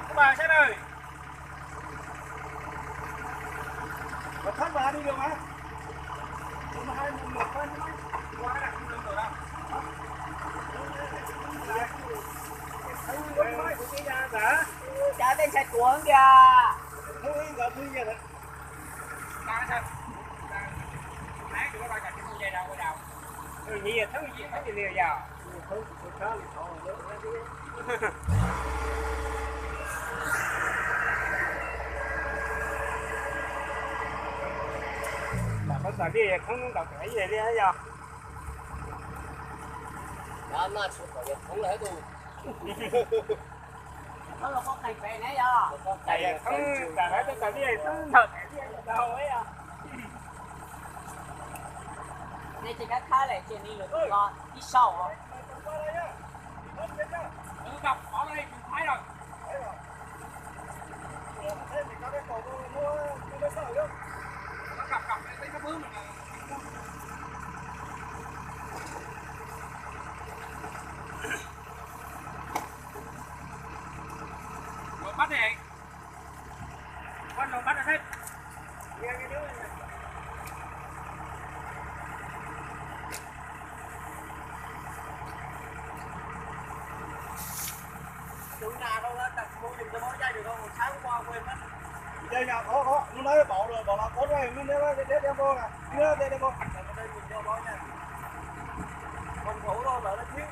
Các bạn xem ơi. Một phát vào đi được mà. Nhưng mà hai một phân qua đặt không được rồi đâu. Chả tên sạch cuốn kìa. Thôi giờ tôi về đấy. Đang sao? Nãy tụi nó coi cảnh cái dây đâu có đâu. Ừ, gì thứ gì thấy gì liều vào. Là có sợ đi không đọc cái gì đi hết giờ. Đó mà chụp vào không lấy đủ. Nó là có cảnh về nãy giờ. Tại không cả cái tôi đi không thật cái gì đâu ấy à. Này chỉ cái khai lại trên đi được con đi sau à. Ừ, gặp bỏ đây cũng thấy rồi. Nó gặp thấy nó bướng mình. Rồi bắt đi. Quan rồi bắt là hết. Nghe cái đứa này. Chúng ta đâu đó đặt mua dùng cho mỗi chai được không? Một sáng qua quên mất. Đây nhà có, nó nói bỏ rồi, bỏ là có rồi, mình đem vô nè. Đưa đây đem vô. Đây mình cho bó nha. Phòng thủ đâu đợi nó thiếu.